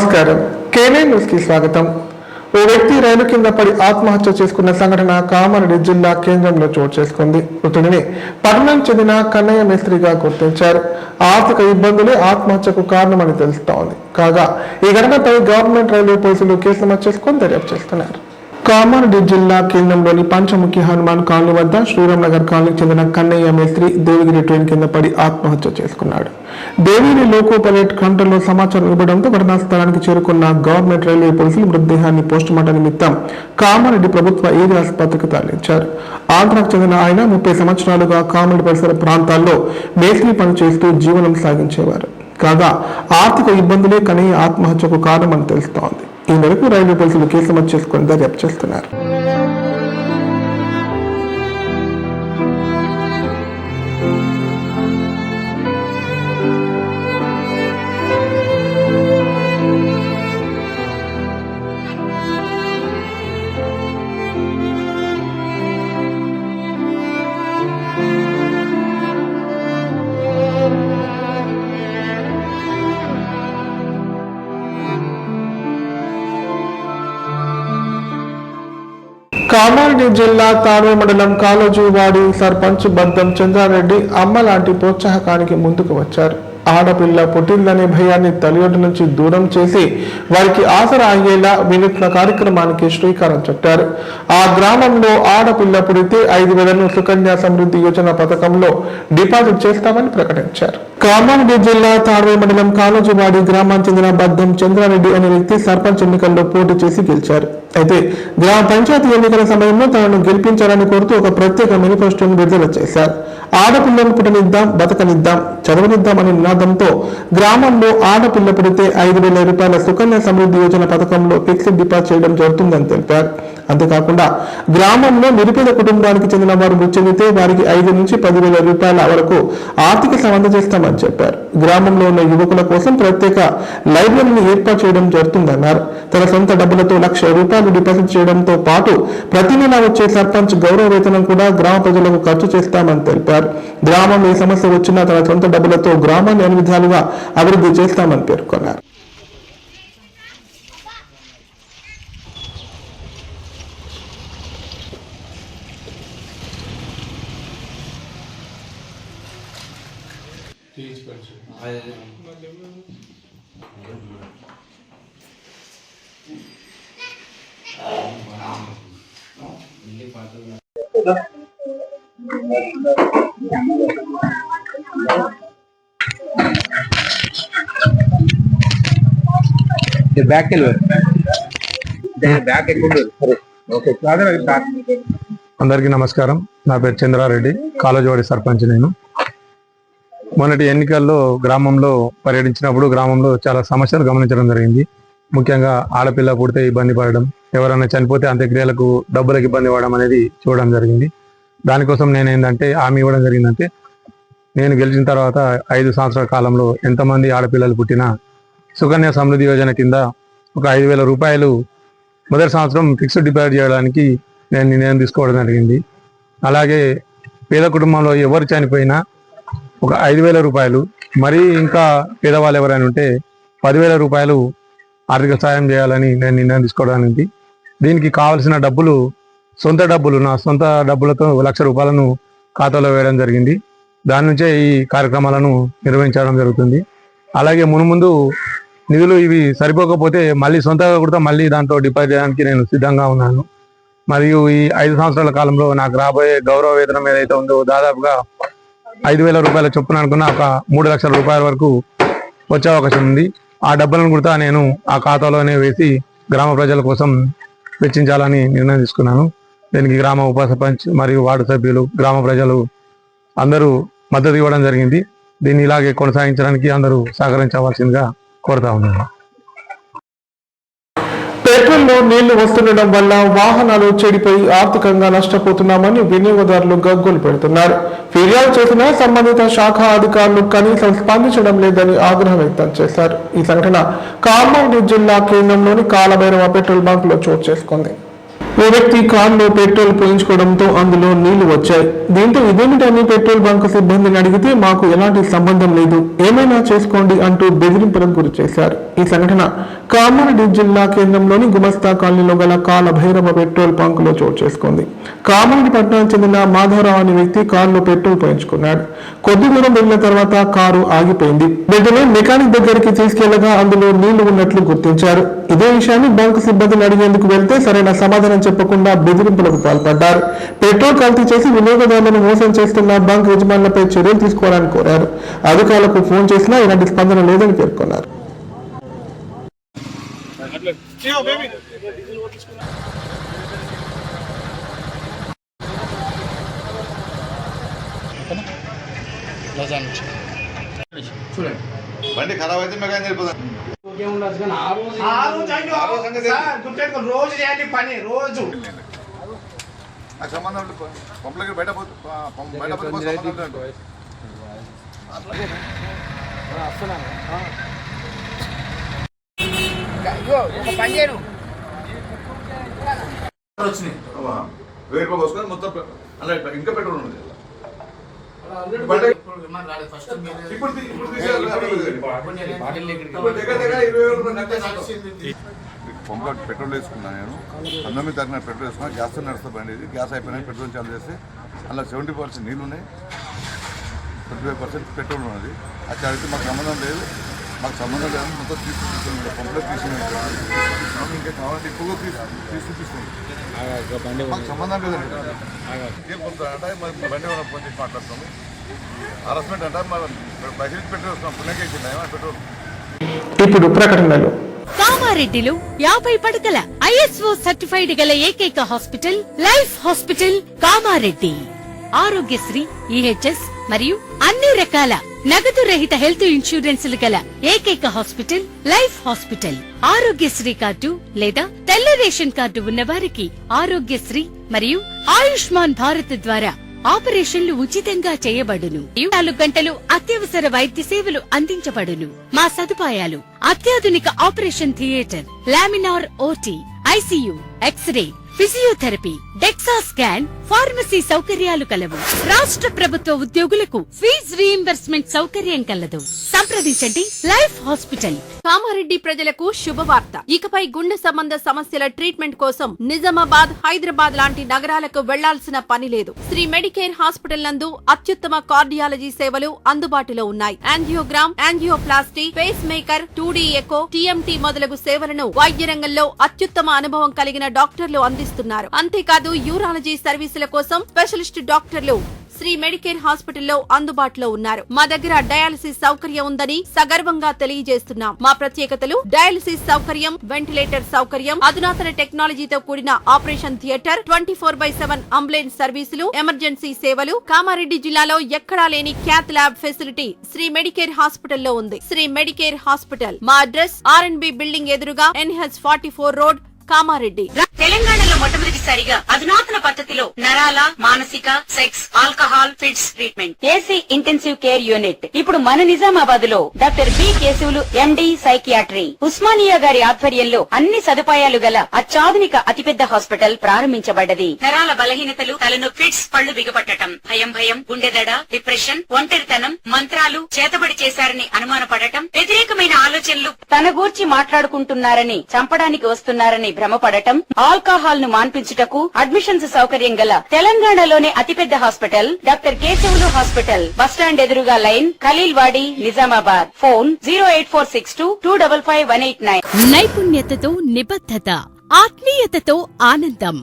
నమస్కారం. కేనై న్యూస్ కి స్వాగతం. ఓ వ్యక్తి రైలు కింద పడి ఆత్మహత్య చేసుకున్న సంఘటన కామారెడ్డి జిల్లా కేంద్రంలో చోటు చేసుకుంది. మృతుడిని పట్టణం చెందిన కన్నయ్య మేస్త్రిగా గుర్తించారు. ఆర్థిక ఇబ్బందులే ఆత్మహత్యకు కారణమని తెలుస్తోంది. కాగా ఈ ఘటనపై గవర్నమెంట్ రైల్వే పోలీసులు కేసు నమోదు చేసుకుని దర్యాప్తు చేస్తున్నారు. కామారెడ్డి జిల్లా కేంద్రంలోని పంచముఖి హనుమాన్ కాలనీ వద్ద శ్రీరామ్ నగర్ కాలనీకి చెందిన కన్నయ్య మేస్త్రి దేవిగిరి ట్రైన్ కింద పడి ఆత్మహత్య చేసుకున్నాడు. దేవిగిరి లోకో పైలట్ కంట్రోల్లో సమాచారం ఇవ్వడంతో ఘటనా స్థలానికి చేరుకున్న గవర్నమెంట్ రైల్వే పోలీసులు మృతదేహాన్ని పోస్టుమార్టం నిమిత్తం కామారెడ్డి ప్రభుత్వ ఏరియా ఆసుపత్రికి తరలించారు. ఆంధ్రాకు చెందిన ఆయన 30 సంవత్సరాలుగా కామారెడ్డి పరిసర ప్రాంతాల్లో మేస్త్రి పని చేస్తూ జీవనం సాగించేవారు. కాగా ఆర్థిక ఇబ్బందులే కన్నయ్య ఆత్మహత్యకు కారణమని తెలుస్తోంది. ఈ మేరకు రైల్వే పోలీసులు కేసు నమోదు చేసుకుని దర్యాప్తు చేస్తున్నారు. కామారెడ్డి జిల్లా తాడూరు మండలం కాలోజీవాడి సర్పంచ్ బద్దం చంద్రారెడ్డి అమ్మ లాంటి ప్రోత్సాహకానికి ముందుకు వచ్చారు. ఆడపిల్ల పుట్టిందనే భయాన్ని తల్లిదండ్రుల నుంచి దూరం చేసి వారికి ఆసరా అయ్యేలా వినూత్న కార్యక్రమానికి శ్రీకారం చుట్టారు. ఆ గ్రామంలో ఆడపిల్ల పుడితే 5,000ను సుకన్య సమృద్ధి యోజన పథకంలో డిపాజిట్ చేస్తామని ప్రకటించారు. కామారెడ్డి జిల్లా తాడూరు మండలం కాలోజీవాడి గ్రామానికి చెందిన బద్దం చంద్రారెడ్డి అనే వ్యక్తి సర్పంచ్ ఎన్నికల్లో పోటీ చేసి గెలిచారు. అయితే గ్రామ పంచాయతీ ఎన్నికల సమయంలో తనను గెలిపించాలని కోరుతూ ఒక ప్రత్యేక మేనిఫెస్టోను విడుదల చేశారు. ఆడపిల్లను పుట్టనిద్దాం, బతకనిద్దాం, చదవనిద్దాం అనే నినాదంతో గ్రామంలో ఆడపిల్ల పుడితే 5,000 రూపాయల సుకన్య సమృద్ధి యోజన పథకంలో ఫిక్స్డ్ డిపాజిట్ చేయడం జరుగుతుందని తెలిపారు. అంతేకాకుండా గ్రామంలో నిరుపేద కుటుంబానికి చెందిన వారు మృతి వారికి 5 నుంచి 10,000 రూపాయల వరకు ఆర్థిక సాయం అందజేస్తామని చెప్పారు. గ్రామంలో ఉన్న యువకుల కోసం ప్రత్యేక లైబ్రరీని ఏర్పాటు చేయడం జరుగుతుందన్నారు. తన సొంత డబ్బులతో 1,00,000 రూపాయలు డిపాజిట్ చేయడంతో పాటు ప్రతి నెల వచ్చే సర్పంచ్ గౌరవ వేతనం కూడా గ్రామ ప్రజలకు ఖర్చు చేస్తామని తెలిపారు. గ్రామంలో ఏ సమస్య వచ్చినా తన సొంత డబ్బులతో గ్రామాన్ని అన్ని విధాలుగా అభివృద్ధి చేస్తామని పేర్కొన్నారు. అందరికీ నమస్కారం. నా పేరు చంద్రారెడ్డి, కాలోజీవాడి సర్పంచ్. నేను మొన్నటి ఎన్నికల్లో గ్రామంలో పర్యటించినప్పుడు గ్రామంలో చాలా సమస్యలు గమనించడం జరిగింది. ముఖ్యంగా ఆడపిల్ల పుడితే ఇబ్బంది పడడం, ఎవరైనా చనిపోతే అంత్యక్రియలకు డబ్బులకు ఇబ్బంది పడడం అనేది చూడడం జరిగింది. దానికోసం నేను ఏంటంటే హామీ ఇవ్వడం జరిగిందంటే నేను గెలిచిన తర్వాత 5 సంవత్సరాల కాలంలో ఎంతమంది ఆడపిల్లలు పుట్టినా సుకన్య సమృద్ధి యోజన కింద ఒక 5,000 రూపాయలు మొదటి సంవత్సరం ఫిక్స్డ్ డిపాజిట్ చేయడానికి నేను నిర్ణయం తీసుకోవడం జరిగింది. అలాగే పేద కుటుంబంలో ఎవరు చనిపోయినా ఒక 5,000 రూపాయలు, మరీ ఇంకా పేదవాళ్ళు ఎవరైనా ఉంటే 10,000 రూపాయలు ఆర్థిక సాయం చేయాలని నేను నిర్ణయం తీసుకోవడానికి. దీనికి కావాల్సిన డబ్బులు సొంత డబ్బులు, నా సొంత డబ్బులతో 1,00,000 రూపాయలను ఖాతాలో వేయడం జరిగింది. దాని నుంచే ఈ కార్యక్రమాలను నిర్వహించడం జరుగుతుంది. అలాగే మునుముందు నిధులు ఇవి సరిపోకపోతే మళ్ళీ సొంతగా కూడా మళ్ళీ దాంట్లో డిపాజిట్ చేయడానికి నేను సిద్ధంగా ఉన్నాను. మరియు ఈ 5 సంవత్సరాల కాలంలో నాకు రాబోయే గౌరవ వేతనం ఏదైతే ఉందో దాదాపుగా 5,000 రూపాయల చొప్పున అనుకున్న ఒక 3,00,000 రూపాయల వరకు వచ్చే అవకాశం ఉంది. ఆ డబ్బులను కూడా నేను ఆ ఖాతాలోనే వేసి గ్రామ ప్రజల కోసం వెచ్చించాలని నిర్ణయం తీసుకున్నాను. దీనికి గ్రామ ఉప సర్పంచ్ మరియు వార్డు సభ్యులు, గ్రామ ప్రజలు అందరూ మద్దతు ఇవ్వడం జరిగింది. దీన్ని ఇలాగే కొనసాగించడానికి అందరూ సహకరించవలసిందిగా కోరుతా ఉన్నాను. పెట్రోల్లో నీళ్లు వస్తుండడం వల్ల వాహనాలు చెడిపోయి ఆర్థికంగా నష్టపోతున్నామని వినియోగదారులు గగ్గోలు పెడుతున్నారు. ఫిర్యాదు చేసిన సంబంధిత శాఖ అధికారులు కనీసం స్పందించడం లేదని ఆగ్రహం వ్యక్తం చేశారు. ఈ సంఘటన కామారెడ్డి జిల్లా కేంద్రంలోని కాలభైరవ పెట్రోల్ బంక్ లో చోటు చేసుకుంది. ఓ వ్యక్తి కారులో పెట్రోల్ పోయించుకోవడంతో అందులో నీళ్లు వచ్చాయి. దీంతో ఇదేమిటని పెట్రోల్ బంక్ సిబ్బందిని అడిగితే మాకు ఎలాంటి సంబంధం లేదు, ఏమైనా చేసుకోండి అంటూ బెదిరింపులకు గురి చేశారు. ఈ సంఘటన కామారెడ్డి జిల్లా కేంద్రంలోని గుమస్తా కాలనీలో గల కాల భైరవ పెట్రోల్ బంక్ లో చోటు చేసుకుంది. కామారెడ్డి పట్టణానికి చెందిన మాధవరావు అనే వ్యక్తి కారులో పెట్రోల్ పోయించుకున్నాడు. కొద్ది దూరం వెళ్లిన తర్వాత కారు ఆగిపోయింది. వెంటనే మెకానిక్ దగ్గరికి తీసుకెళ్లగా అందులో నీళ్లు ఉన్నట్లు గుర్తించారు. ఇదే విషయాన్ని బంక్ సిబ్బందిని అడిగేందుకు వెళ్తే సరైన సమాధానం చెప్పకుండా బెదిరింపులకు పాల్పడ్డారు. పెట్రోల్ కల్తీ చేసి వినియోగదారులను మోసం చేస్తున్న బంక్ యజమానులపై చర్యలు తీసుకోవాలని కోరారు. అధికారులకు ఫోన్ చేసినా ఎలాంటి స్పందన లేదని పేర్కొన్నారు. బండి ఖరాబ్ అయితే మెకానిక్ వెళ్ళిపోతాను. రోజు చేయాలి పని, రోజు ఆ సంబంధం పంపలకి బయట ఒక పని చేయను వచ్చినాయి 1000 రూపాయలు వస్తుంది మొత్తం. అలా ఇంకా పెట్రోల్ ఉంది. పంపులో పెట్రోల్ వేసుకున్నాను నేను. 19 తారీఖున పెట్రోల్ వేసుకున్నాను. గ్యాస్తో నడుస్తా బండి. ఇది గ్యాస్ అయిపోయినాయి. పెట్రోల్ చాలు చేస్తే అందులో 70% నీళ్ళు ఉన్నాయి, 25% పెట్రోల్ ఉన్నది. అది చదివితే మాకు సంబంధం లేదు, మొత్తం తీసుకుంటుంది. పంపులో తీసుకున్నాను. ఇంకా కావాలంటే ఎక్కువగా తీసుకుంటుంది. మాకు సంబంధం లేదండి. ఏం పొందుతారంటే మరి బండి ఫోన్ చేసి మాట్లాడుతాము. హరాస్మెంట్ అంటే పైసలు పెట్రోల్ వస్తున్నాం. పుణ్యకేసింది పెట్రోల్. ఇప్పుడు ప్రకటనలు. కామారెడ్డిలో 50 పడకల ISO సర్టిఫైడ్ గల ఏకైక hospital life hospital Kamareddy. Aarogyasri, EHS మరియు అన్ని రకాల నగదు రహిత హెల్త్ ఇన్సూరెన్సులు గల ఏకైక hospital life hospital. Aarogyasri card లేదా తెల్ల రేషన్ కార్డు ఉన్న వారికి ఆరోగ్యశ్రీ మరియు ఆయుష్మాన్ భారత్ ద్వారా ఆపరేషన్లు ఉచితంగా చేయబడును. 24 గంటలు అత్యవసర వైద్య సేవలు అందించబడును. మా సదుపాయాలు: అత్యాధునిక operation theatre, laminar OT, ICU, x-ray, physiotherapy, DEXA scan, pharmacy సౌకర్యాలు కలవు. రాష్ట్ర ప్రభుత్వ ఉద్యోగులకు ఫీజు రీయింబర్స్మెంట్ సౌకర్యం కలదు. సంప్రదించండి లైఫ్ హాస్పిటల్. కామారెడ్డి ప్రజలకు శుభవార్త. ఇకపై గుండె సంబంధ సమస్యల ట్రీట్మెంట్ కోసం నిజామాబాద్, హైదరాబాద్ లాంటి నగరాలకు వెళ్లాల్సిన పని లేదు. శ్రీ మెడికేర్ హాస్పిటల్ నందు అత్యుత్తమ కార్డియాలజీ సేవలు అందుబాటులో ఉన్నాయి. Angiogram, angioplasty, pacemaker, 2D echo, TMT మొదలగు సేవలను వైద్య రంగంలో అత్యుత్తమ అనుభవం కలిగిన డాక్టర్లు అందిస్తున్నారు. అంతేకాదు యూరాలజీ సర్వీసుల కోసం స్పెషలిస్ట్ డాక్టర్లు శ్రీ మెడికేర్ హాస్పిటల్లో అందుబాటులో ఉన్నారు. మా దగ్గర డయాలసిస్ సౌకర్యం ఉందని సగర్వంగా తెలియజేస్తున్నాం. మా ప్రత్యేకతలు: డయాలసిస్ సౌకర్యం, వెంటిలేటర్ సౌకర్యం, అధునాతన టెక్నాలజీతో కూడిన ఆపరేషన్ థియేటర్, 24/7 అంబులెన్స్ సర్వీసులు, ఎమర్జెన్సీ సేవలు. కామారెడ్డి జిల్లాలో ఎక్కడా లేని cath lab facility Sri Medicare హాస్పిటల్లో ఉంది. Sri Medicare hospital. మా అడ్రస్ R&B బిల్డింగ్ ఎదురుగా NH44 రోడ్, కామారెడ్డి. తెలంగాణలో మొట్టమొదటిసారిగా అధునాతన పద్ధతిలో నరాల, మానసిక, sex, alcohol, fits treatment, AC intensive care unit ఇప్పుడు మన నిజామాబాద్ లో doctor B Keshavulu MD psychiatry, Osmania గారి ఆధ్వర్యంలో అన్ని సదుపాయాలు గల అత్యాధునిక అతిపెద్ద హాస్పిటల్ ప్రారంభించబడ్డది. నరాల బలహీనతలు, తలనొప్పి, ఫిట్స్, పళ్లు బిగపట్టడం, భయం, గుండెదడ, డిప్రెషన్, ఒంటరితనం, మంత్రాలు చేతబడి చేశారని అనుమానపడటం, వ్యతిరేకమైన ఆలోచనలు, తన గూర్చి మాట్లాడుకుంటున్నారని, చంపడానికి వస్తున్నారని భ్రమపడటం, ఆల్కహాల్ ను మాన్పించుటకు అడ్మిషన్స్ సౌకర్యం గల తెలంగాణలోనే అతిపెద్ద hospital doctor Keshavulu hospital. Bus stand ఎదురుగా లైన్, ఖలీల్వాడి, నిజామాబాద్. ఫోన్ 08462255189. నైపుణ్యతతో నిబద్ధత, ఆత్మీయతతో ఆనందం,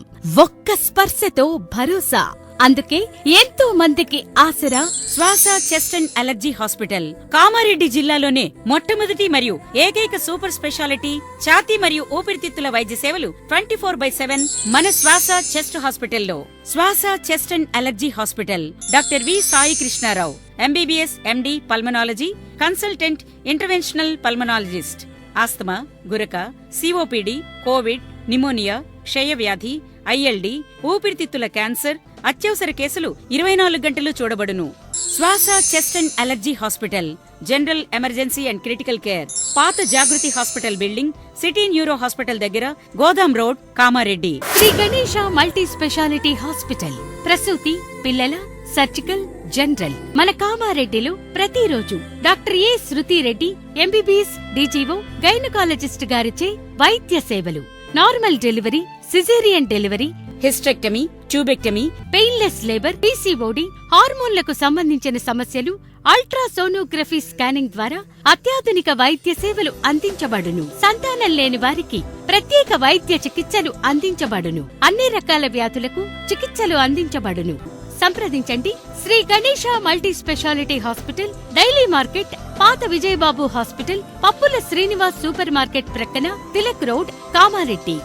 ఒక్క స్పర్శతో భరోసా. అందుకే ఎంతో మందికి ఆసరా శ్వాస, chest and allergy hospital. Kamareddy జిల్లాలోనే మొట్టమొదటి మరియు ఏకైక సూపర్ స్పెషాలిటీ ఛాతీ మరియు ఊపిరితిత్తుల వైద్య సేవలు 24/7 మన శ్వాస చెస్ట్ హాస్పిటల్లో. Swasa, chest and allergy hospital. Doctor V Sai Krishnarao, MBBS MD pulmonology, consultant, interventional pulmonologist. Asthma, గురక, COPD, కోవిడ్, నిమోనియా, క్షయవ్యాధి, ILD, ఊపిరితిత్తుల క్యాన్సర్, అత్యవసర కేసులు 24 గంటలు చూడబడును. Swasa chest and allergy hospital, general emergency and critical care, పాత Jagruthi hospital building, city neuro hospital దగ్గర, Godam road, Kamareddy. Shri Ganesha multi speciality hospital, ప్రసూతి, పిల్లల, సర్జికల్, జనరల్. మన కామారెడ్డిలో ప్రతిరోజు doctor A Shruti Reddy MBBS DGO gynaecologist గారిచే వైద్య సేవలు. Normal delivery, caesarean delivery, hysterectomy, tubectomy, painless labour, PCOD, హార్మోన్లకు సంబంధించిన సమస్యలు, అల్ట్రాసోనోగ్రఫీ స్కానింగ్ ద్వారా అత్యాధునిక వైద్య సేవలు అందించబడును. సంతానం లేని వారికి ప్రత్యేక వైద్య చికిత్సలు అందించబడును. అన్ని రకాల వ్యాధులకు చికిత్సలు అందించబడును. సంప్రదించండి Sri Ganesha multi speciality hospital, daily market, పాత విజయబాబు హాస్పిటల్, పప్పుల శ్రీనివాస్ సూపర్ మార్కెట్ ప్రక్కన, తిలక్ రోడ్, కామారెడ్డి.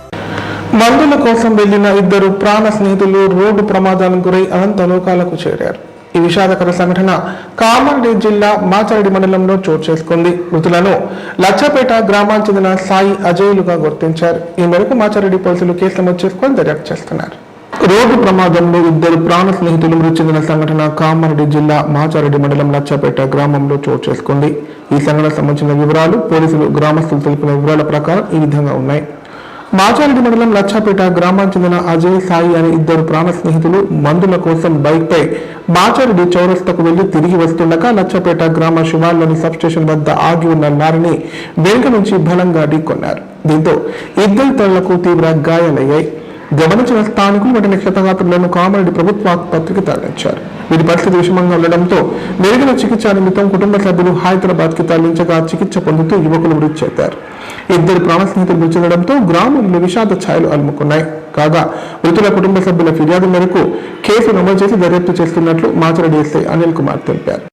మందుల కోసం వెళ్లిన ఇద్దరు ప్రాణ స్నేహితులు రోడ్డు ప్రమాదానికి గురై అనంత లోకాలకు చేరారు. ఈ విషాదకర సంఘటన కామారెడ్డి జిల్లా మాచారెడ్డి మండలంలో చోటు చేసుకుంది. మృతులను లచ్చపేట గ్రామానికి చెందిన సాయి అజయ్లుగా గుర్తించారు. ఈ మేరకు మాచారెడ్డి పోలీసులు కేసు నమోదు చేసుకొని దర్యాప్తు చేస్తున్నారు. రోడ్డు ప్రమాదంలో ఇద్దరు ప్రాణ స్నేహితులు మృతి చెందిన సంఘటన కామారెడ్డి జిల్లా మాచారెడ్డి మండలం లచ్చపేట గ్రామంలో చోటు చేసుకుంది. ఈ సంఘటనకు సంబంధించిన వివరాలు పోలీసులు గ్రామస్తులు తెలిపిన వివరాల ప్రకారం ఈ విధంగా ఉన్నాయి. మాచారెడ్డి మండలం లచ్చాపేట గ్రామానికి చెందిన అజయ్, సాయి అనే ఇద్దరు ప్రాణ స్నేహితులు మందుల కోసం బైక్ పై మాచారెడ్డి చౌరస్తకు వెళ్లి తిరిగి వస్తుండగా లచ్చాపేట గ్రామ శివార్లోని సబ్ స్టేషన్ వద్ద ఆగి ఉన్న లారీని వెనుక నుంచి బలంగా ఢీకొన్నారు. దీంతో ఇద్దరి తలకు తీవ్ర గాయాలయ్యాయి. గమనించిన స్థానికులు వెంటనే క్షతగాత్రులను కామారెడ్డి ప్రభుత్వ ఆసుపత్రికి తరలించారు. వీరి పరిస్థితి విషమంగా ఉండడంతో మెరుగైన చికిత్స నిమిత్తం కుటుంబ సభ్యులు హైదరాబాద్ కి తరలించగా చికిత్స పొందుతూ యువకులు మృతి చెందారు. ఇద్దరు ప్రాణ స్నేహితులు మృతి చెందడంతో గ్రామంలో విషాద ఛాయలు అలుముకున్నాయి. కాగా మృతుల కుటుంబ సభ్యుల ఫిర్యాదు మేరకు కేసు నమోదు చేసి దర్యాప్తు చేస్తున్నట్లు మాచారెడ్డి ఎస్ఐ అనిల్ కుమార్ తెలిపారు.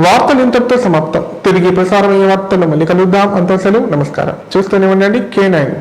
వార్తలు ఇంతటితో సమాప్తం. తిరిగి ప్రసారమయ్యే వార్తలు మళ్ళీ కలుద్దాం. అంతా సెలవు. నమస్కారం. చూస్తూనే ఉండండి K9.